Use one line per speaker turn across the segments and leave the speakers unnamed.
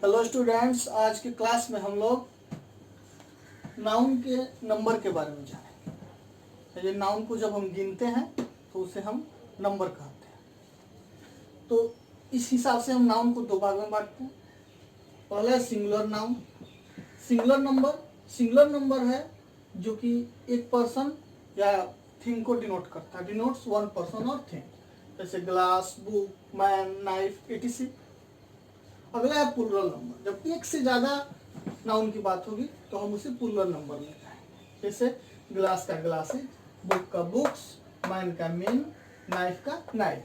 Hello students, आज के class में हम लोग नाउन के नंबर के बारे में जानेंगे। ये नाउन को जब हम गिनते हैं तो उसे हम नंबर कहते हैं। तो इस हिसाब से हम नाउन को दो भाग में बांटते हैं। पहला है सिंगुलर नाउन। सिंगुलर नंबर है जो कि एक पर्सन या थिंग को डिनोट करता है, डिनोट्स वन पर्सन और थिंग, जैसे glass, book, man, knife, etc। अगला है प्लूरल नंबर। जब एक से ज्यादा नाउन की बात होगी तो हम उसे प्लूरल नंबर में कहेंगे, जैसे ग्लास का ग्लासेज, बुक का बुक्स, मैन का मेन, नाइफ का नाइफ।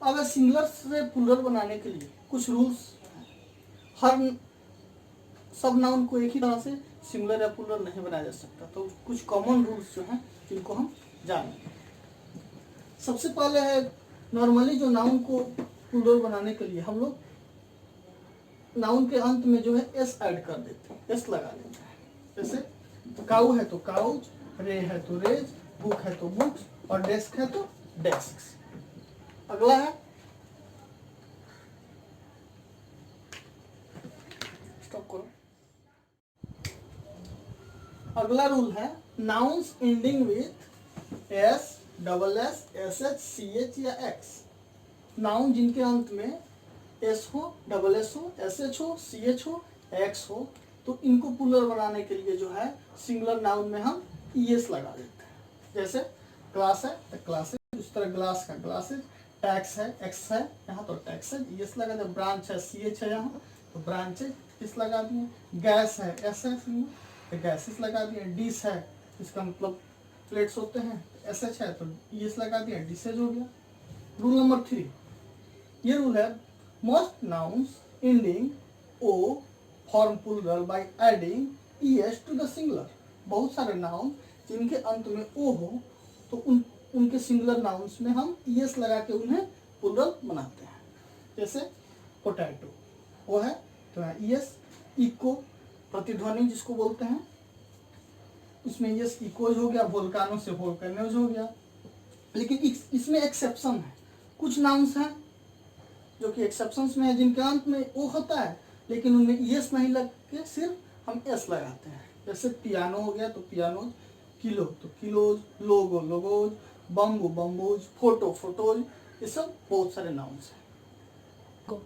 अब सिंगुलर से प्लूरल बनाने के लिए कुछ रूल्स हैं। हर सब नाउन को एक ही तरह से सिंगुलर या प्लूरल नहीं बनाया जा सकता, तो कुछ कॉमन रूल्स जो हैं जिनको हम जानेंगे। सबसे पहले है, नॉर्मली जो नाउन को प्लूरल बनाने के लिए हम लोग नाउन के अंत में जो है एस ऐड कर देते हैं, एस लगा देते हैं। जैसे काऊ है तो काउज, रे है तो रेज, बुक है तो बुक्स और डेस्क है तो डेस्क। अगला है, स्टॉप करो। अगला रूल है, nouns ending with S, double S, S H, C H या एक्स। नाउन जिनके अंत में एस हो, डबल एस हो, एस एच हो, सी एच हो, एक्स हो, तो इनको प्लूरल बनाने के लिए जो है सिंगुलर नाउन में हम ईएस लगा देते हैं। जैसे क्लास है तो क्लासेज, उस तरह ग्लास का ग्लासेज, टैक्स है, एक्स है, यहाँ तो टैक्स है, ईएस लगा दिया। ब्रांच है, सी एच है यहाँ तो ब्रांचेज, इस लगा दिए। गैस है, एस है तो गैसेस लगा दिए। डिश है, इसका मतलब प्लेट्स होते हैं, एस एच है तो ईएस लगा दिया, डिशेज हो गया। रूल नंबर 3, ये रूल है, most nouns ending o form plural by adding es to the singular। बहुत सारे नाउन जिनके अंत में ओ हो तो उनके सिंगुलर नाउन्स में हम es लगा के उन्हें प्लूरल बनाते हैं। जैसे पोटैटो, वो है तो es। इको, प्रतिध्वनि जिसको बोलते हैं, उसमें es इकोज हो गया। वोल्कानो से वोल्केनोज हो गया। लेकिन इसमें एक्सेप्शन है, कुछ नाउन्स हैं जो कि एक्सेप्शंस में है जिनके अंत में ओ होता है लेकिन उनमें ईएस नहीं लग के सिर्फ हम एस लगाते हैं। जैसे पियानो हो गया तो पियानोज, किलो तो kilos, logo logos, bamboo bamboos, photo photos, ये सब बहुत सारे नाउन्स हैं।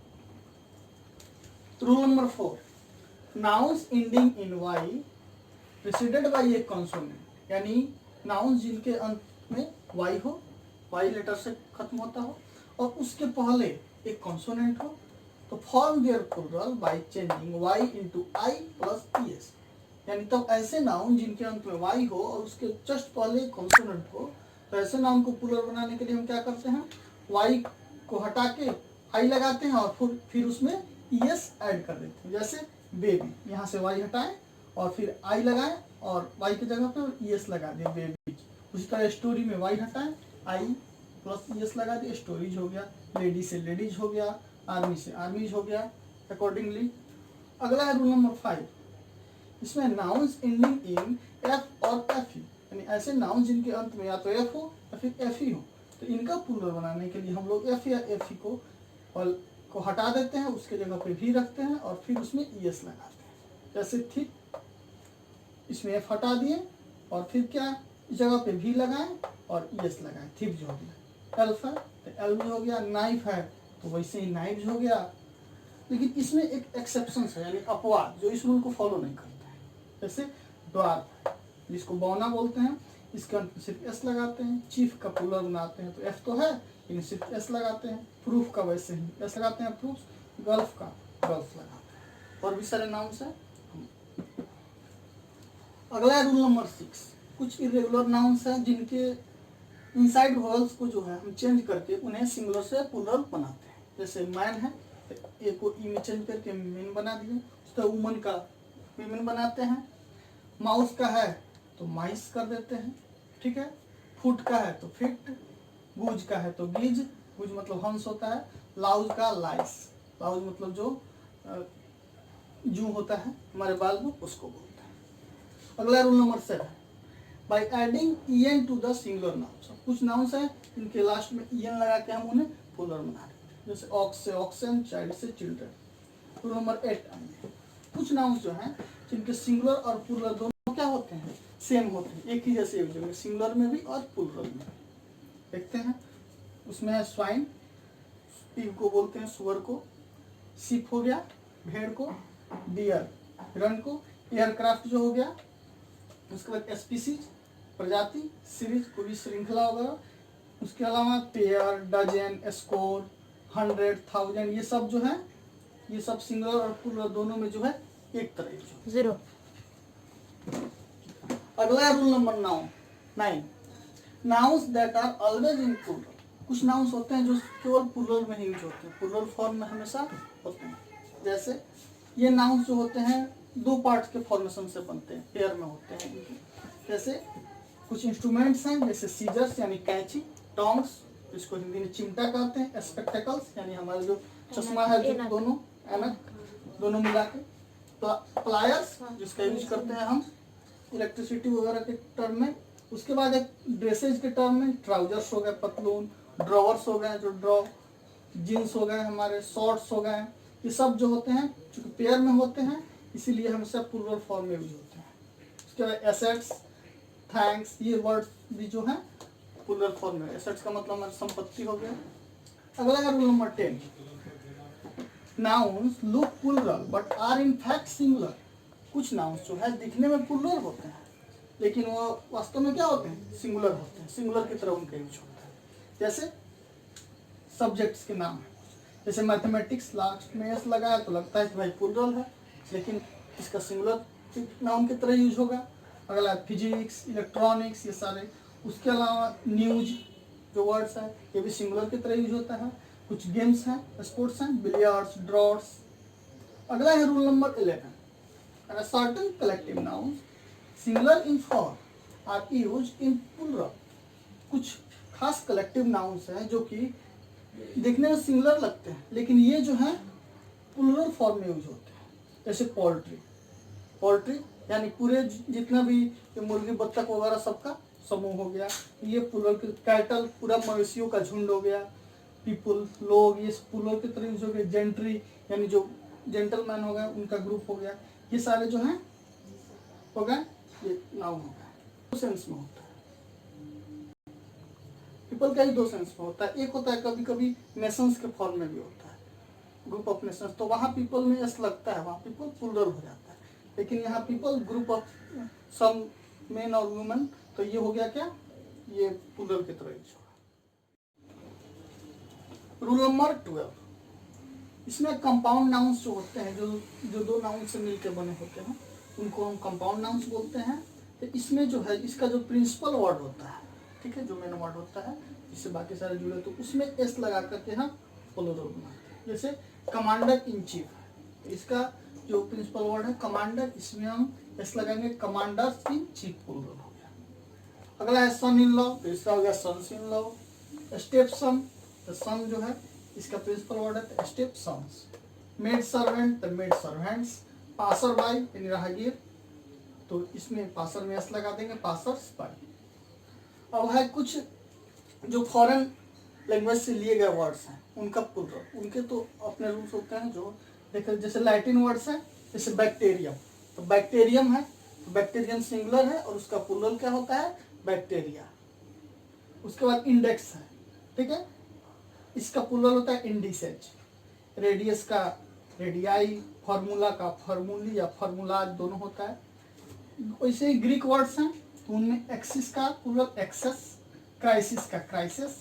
Rule number 4, nouns ending in y preceded by a consonant, यानी नाउन्स जिनके अंत में वाई हो, वाई लेटर से खत्म होता हो और उसके पहले एक कॉन्सोनेंट हो, तो form their plural by changing y into i plus es। यानी तब ऐसे नाउन जिनके अंत में y हो और उसके जस्ट पहले कॉन्सोनेंट हो, तो ऐसे नाउन को प्लूरल बनाने के लिए हम क्या करते हैं, y को हटा के i लगाते हैं और फिर उसमें es ऐड कर देते हैं। जैसे बेबी, यहाँ से y हटाएं और फिर i लगाएं और y की जगह पे es लगा दें, बेबी। उसी तरह स्टोरी में y हटाएं, i प्लस ईएस लगा दिया, स्टोरीज हो गया। लेडी से लेडीज हो गया, आर्मी से आर्मीज हो गया अकॉर्डिंगली। अगला है रूल नंबर 5, इसमें नाउन्स एंडिंग इन एफ और एफ ई, यानी ऐसे नाउन जिनके अंत में या तो एफ हो या फिर एफ ई हो, तो इनका प्लूरल बनाने के लिए हम लोग एफ या एफ ई को हटा देते हैं, उसके जगह पे भी रखते हैं और फिर उसमें ईएस लगाते हैं। जैसे थिक, इसमें एफ हटा दिए और फिर क्या, इस जगह पे भी लगाएं और ईएस लगाएं, थिक जो हो गया। एल्फ है तो एल्फ हो गया। नाइफ है तो वैसे ही नाइफ हो गया। लेकिन इसमें एक एक्सेप्शन है, यानी अपवाद, जो इस रूल को फॉलो नहीं करता है। जैसे ड्वार्फ है, जिसको बौना बोलते हैं, इसके अंत में सिर्फ एस लगाते हैं। चीफ का प्लूरल बनाते हैं तो एफ तो है लेकिन सिर्फ एस लगाते हैं। प्रूफ का वैसे ही एस लगाते हैं, प्रूफ। गल्फ का गल्फ लगाते हैं। और भी सारे नाउन्स हैं। अगला है रूल नंबर 6, कुछ इरेगुलर नाउन्स हैं जिनके इनसाइड वॉवल्स को जो है हम चेंज करके उन्हें सिंगुलर से प्लूरल बनाते हैं। जैसे मैन है तो ए को ई में चेंज करके मेन बना दिए, तो वुमन का वीमेन बनाते हैं। माउस का है तो माइस कर देते हैं, ठीक है। फुट का है तो फिट, गूज का है तो गीज, गूज मतलब हंस होता है। लाउज का लाइस, लाउज मतलब जो जू होता है हमारे बाल में, उसको बोलते हैं। अगला rule number 7, by adding en to the singular nouns. कुछ नाउन्स हैं इनके लास्ट में en लगा के हम उन्हें प्लूरल बना देते हैं। जैसे ऑक्स से ऑक्सन, चाइल्ड से चिल्ड्रन। रूल नंबर 8 आएंगे। कुछ नाउन्स जो हैं जिनके सिंगुलर और प्लूरल दोनों क्या होते हैं, सेम होते हैं, एक ही जैसे यूज होंगे, सिंगुलर में भी और प्लूरल में। देखते हैं, उसमें है स्वाइन, पिग को बोलते हैं सुअर को, शिप हो गया भेड़ को, डियर हिरण को, एयरक्राफ्ट जो हो गया, उसके बाद स्पीसीज प्रजाति, सीरीज पूरी श्रृंखला वगैरह, उसके अलावा पेयर, डजन, स्कोर, 100, 1000, ये सब जो है ये सब सिंगुलर और प्लूरल दोनों में जो है एक तरह यूज।
0
अगला rule number 9 nouns that are always in plural. कुछ नाउन्स होते हैं जो केवल प्लूरल में ही यूज होते हैं, प्लूरल फॉर्म में हमेशा होते हैं। जैसे ये नाउन्स जो होते हैं दो पार्ट्स के फॉर्मेशन से बनते हैं, पेयर में होते हैं। जैसे कुछ इंस्ट्रूमेंट्स हैं जैसे सीजर्स यानी कैंची, टोंग्स जिसको हिंदी में चिमटा कहते हैं, स्पेक्टेकल्स यानी हमारे जो चश्मा है जो दोनों ऐनक दोनों मिला के, प्लायर्स जिसका यूज करते हैं हम इलेक्ट्रिसिटी वगैरह के टर्म में। उसके बाद एक ड्रेसेज के टर्म में ट्राउजर्स हो गए, पतलून, ड्रॉवर्स हो गए जो ड्रॉ, जीन्स हो गए हमारे, शॉर्ट्स हो गए, ये सब जो होते हैं चूंकि पेयर में होते हैं इसीलिए हमेशा प्लूरल फॉर्म में यूज होते हैं। उसके बाद एसेट्स, थैंक्स, ये वर्ड्स भी जो है प्लूरल फॉर्म में। एसेट्स का मतलब हमारी संपत्ति हो गया। अगला है rule number 10 nouns look plural but are in fact singular. कुछ नाउन्स जो है दिखने में प्लूरल होते हैं लेकिन वो वास्तव में क्या होते हैं, सिंगुलर होते हैं, सिंगुलर की तरह उनका यूज होता है। जैसे सब्जेक्ट्स के नाम, जैसे मैथमेटिक्स लास्ट में एस लगा है तो लगता है कि भाई प्लूरल है लेकिन इसका सिंगुलर नाउन की तरह यूज होगा। अगला फिजिक्स, इलेक्ट्रॉनिक्स, ये सारे। उसके अलावा न्यूज जो वर्ड्स है ये भी सिंगुलर की तरह यूज होता है। कुछ गेम्स हैं, स्पोर्ट्स हैं, बिलियर्ड्स, ड्रॉट्स। अगला है rule number 11 certain collective nouns singular in form are use in plural. कुछ खास कलेक्टिव नाउन्स हैं जो कि देखने में सिंगुलर लगते हैं लेकिन ये जो है प्लूरल फॉर्म में यूज होते हैं। जैसे पोल्ट्री यानी पूरे जितना भी मुर्गी बत्तख वगैरह सबका समूह हो गया, ये प्लूरल के। कैटल पूरा मवेशियों का झुंड हो गया। पीपुल लोग, ये प्लूरल की तरह यूज हो गए। जेंट्री यानी जो जेंटलमैन हो गए उनका ग्रुप हो गया। ये सारे जो हैं हो गए ये नाउन हो गया। दो सेंस में होता है पीपल का ही, दो सेंस में होता है। एक होता है कभी कभी नेशंस के फॉर्म में भी होता है, ग्रुप ऑफ नेशंस, तो वहाँ पीपल में एस लगता है, वहाँ पीपल प्लूरल हो जाता है। लेकिन यहाँ people group of some men और वुमेन, तो ये हो गया क्या, ये प्लूरल की तरह यूज होगा। रूल नंबर 12 इसमें कंपाउंड नाउन्स जो होते हैं जो दो नाउन से मिलकर बने होते हैं उनको हम कंपाउंड नाउन्स बोलते हैं। तो इसमें जो है इसका जो प्रिंसिपल वर्ड होता है, ठीक है, जो मेन वर्ड होता है जिससे बाकी सारे जुड़े, तो उसमें एस लगा करके हम प्लूरल बनाते हैं। जैसे कमांडर इन चीफ, इसका जो प्रिंसिपल वर्ड है कमांडर, इसमें हम एस लगाएंगे, कमांडर्स इन चीफ प्लूरल हो गया। अगला है सन इन लॉ, तो इसका हो गया sons in law. Step son, तो सन जो है इसका प्रिंसिपल वर्ड है स्टेप सन्स। मेड सर्वेंट, तो मेड सर्वेंट्स। पासर बाई यानी राहगीर, तो इसमें पासर में एस लगा देंगे, पासर्स बाई। अब है कुछ जो फॉरेन लैंग्वेज से लिए गए वर्ड्स हैं उनका प्लूरल, उनके तो अपने रूल्स होते हैं। जो देखो जैसे लैटिन वर्ड्स है, जैसे बैक्टीरियम, तो बैक्टीरियम है तो बैक्टीरियम सिंगुलर है और उसका प्लूरल क्या होता है, बैक्टीरिया। उसके बाद इंडेक्स है, ठीक है, इसका प्लूरल होता है इंडिसेज। रेडियस का रेडियाई, फार्मूला का फार्मूली या फार्मूलाज दोनों होता है। वैसे ही ग्रीक वर्ड्स हैं तो उनमें एक्सिस का प्लूरल एक्सेस, क्राइसिस का क्राइसिस,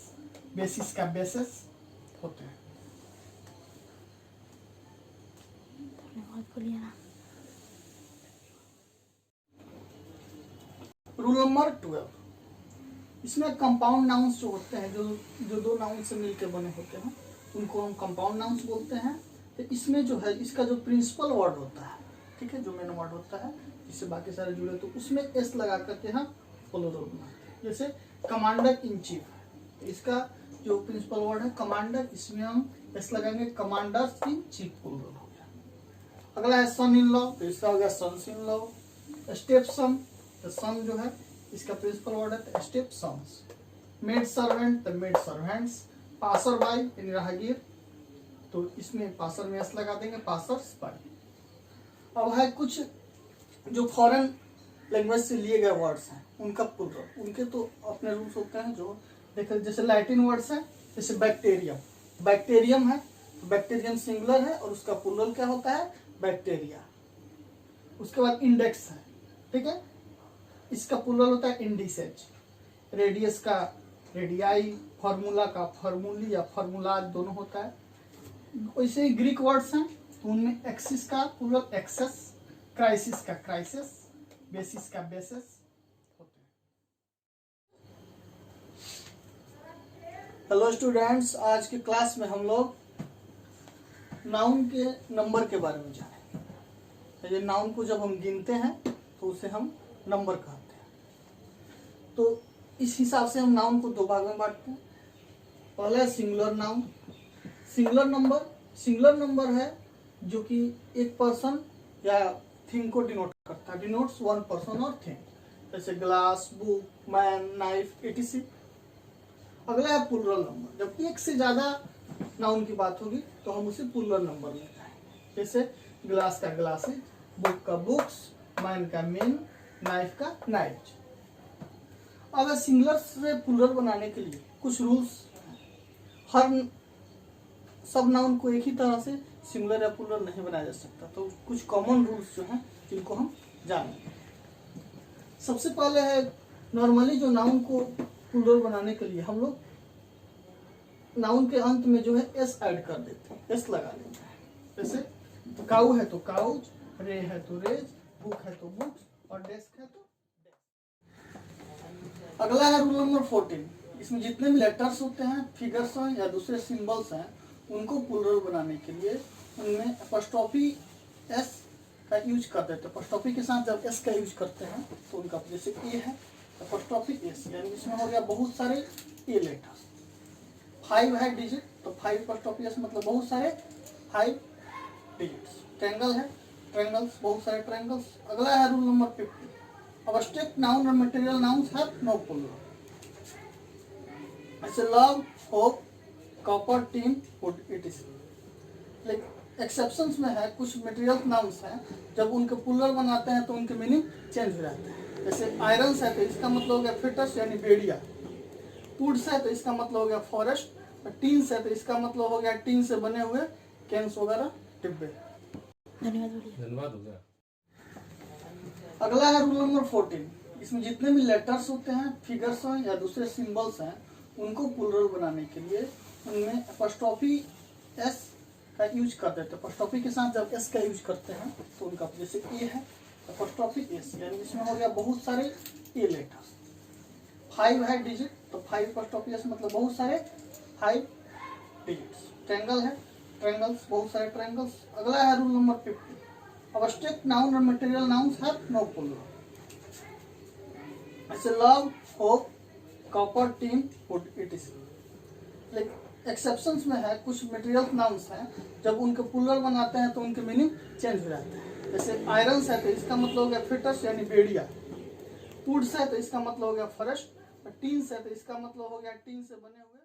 बेसिस का बेसिस होते हैं। रूल नंबर 12 इसमें कंपाउंड नाउन्स जो होते हैं जो दो नाउन से मिलकर बने होते हैं उनको हम कंपाउंड नाउन्स बोलते हैं। तो इसमें जो है इसका जो प्रिंसिपल वर्ड होता है, ठीक है, जो मेन वर्ड होता है जिससे बाकी सारे जुड़े, तो उसमें एस लगा करके हम प्लूरल बनाते हैं। जैसे कमांडर इन चीफ, इसका जो प्रिंसिपल वर्ड है कमांडर, इसमें हम एस लगाएंगे, कमांडर्स इन चीफ प्लूरल हो गया। अगला है सन इन लॉ, तो इसका हो गया sons in law. Step son, तो सन जो है इसका प्रिंसिपल वर्ड है स्टेप सन्स। मेड सर्वेंट, तो मेड सर्वेंट्स। पासर बाई यानी राहगीर, तो इसमें पासर में एस लगा देंगे, पासर स्पाई। अब है कुछ जो फॉरेन लैंग्वेज से लिए गए वर्ड्स हैं उनका प्लूरल, उनके तो अपने रूल्स होते हैं जो देखिए, जैसे लैटिन वर्ड्स है, जैसे बैक्टीरियम, बैक्टीरियम है, बैक्टीरियम सिंगुलर है और उसका प्लूरल क्या होता है, बैक्टीरिया। उसके बाद इंडेक्स है, ठीक है, इसका प्लूरल होता है इंडिसेज, रेडियस का रेडियाई, फार्मूला का फार्मूली या फार्मूला दोनों होता है। वैसे ही ग्रीक वर्ड्स हैं तो उनमें एक्सिस का प्लूरल एक्सेस, क्राइसिस का क्राइसिस, बेसिस का बेसिस होते हैं। हेलो स्टूडेंट्स, आज की क्लास में हम लोग नाउन के नंबर के बारे में जानेंगे। ये नाउन को जब हम गिनते हैं तो उसे हम नंबर कहते हैं। तो इस हिसाब से हम नाउन को दो भाग में बांटते हैं। पहला है सिंगुलर नाउन। सिंगुलर नंबर है जो कि एक पर्सन या थिंग को डिनोट करता है, डिनोट्स वन पर्सन और थिंग, जैसे glass, book, man, knife, etc। अगला है प्लूरल नंबर। जब एक से ज्यादा नाउन की बात होगी तो हम उसे प्लूरल नंबर में कहेंगे, जैसे ग्लास का ग्लासेज, बुक का बुक्स, मैन का मेन, नाइफ का नाइफ। अगर सिंगुलर से प्लूरल बनाने के लिए कुछ रूल्स, हर सब नाउन को एक ही तरह से सिंगुलर या प्लूरल नहीं बनाया जा सकता, तो कुछ कॉमन रूल्स जो हैं जिनको हम जानेंगे। सबसे पहले है, नॉर्मली जो नाउन को प्लूरल बनाने के लिए हम लोग नाउन के अंत में जो है एस ऐड कर देते हैं, एस लगा लेते हैं। जैसे काऊ है तो काउज, रे है तो रेज, बुक है तो बुक्स और डेस्क है तो डेस्क। अगला है रूल नंबर 14। इसमें जितने भी लेटर्स होते हैं, फिगर्स हैं या दूसरे सिंबल्स हैं, उनको प्लूरल बनाने के लिए उनमें अपॉस्ट्रोफी एस का यूज कर देते हैं। अपॉस्ट्रोफी के साथ जब एस का यूज करते हैं तो उनका, जैसे ए है अपॉस्ट्रोफी एस, यानी इसमें हो गया बहुत सारे ए लेटर्स। 5 है डिजिट तो 5 अपॉस्ट्रोफी एस मतलब बहुत सारे 5 डिजिट्स। ट्रायंगल है, ट्रायंगल्स, बहुत सारे ट्रायंगल्स। अगला है रूल नंबर 50। अब्स्ट्रैक्ट नाउन और material nouns have no plural. ऐसे love, hope, copper, team, wood, etc। लेकिन एक्सेप्शंस में है, कुछ मटेरियल नाउन्स हैं जब उनके प्लूरल बनाते हैं तो उनके मीनिंग चेंज हो जाते हैं। जैसे आयरन्स है तो इसका मतलब हो गया फिटस यानी बेड़िया, वुड्स है तो इसका मतलब हो गया फॉरेस्ट, और टीन्स है तो इसका मतलब हो गया टीन से बने हुए कैंस वगैरह डिब्बे।
धन्यवाद हो गया।
अगला है रूल नंबर 14। इसमें जितने भी लेटर्स होते हैं, फिगर्स हैं या दूसरे सिंबल्स हैं, उनको प्लूरल बनाने के लिए उनमें अपॉस्ट्रोफी एस का यूज कर देते हैं। अपॉस्ट्रोफी के साथ जब एस का यूज करते हैं तो उनका, जैसे ए है अपॉस्ट्रोफी एस, यानी इसमें हो गया बहुत सारे ए लेटर्स। 5 है डिजिट तो 5 अपॉस्ट्रोफी एस मतलब बहुत सारे 5 डिजिट्स। ट्रायंगल है, ट्रायंगल्स, बहुत सारे ट्रायंगल्स। अगला है रूल नंबर 50। अब्स्ट्रैक्ट नाउन और material nouns have no plural. ऐसे love, hope, copper, team, wood, etc। लेकिन एक्सेप्शंस में है, कुछ मटेरियल नाउन्स हैं जब उनके प्लूरल बनाते हैं तो उनके मीनिंग चेंज हो जाते हैं। जैसे आयरन्स है तो इसका मतलब हो गया फिटस यानी बेड़िया, वुड्स है तो इसका मतलब हो गया फॉरेस्ट, और टीन्स है तो इसका मतलब हो गया टीन से बने हुए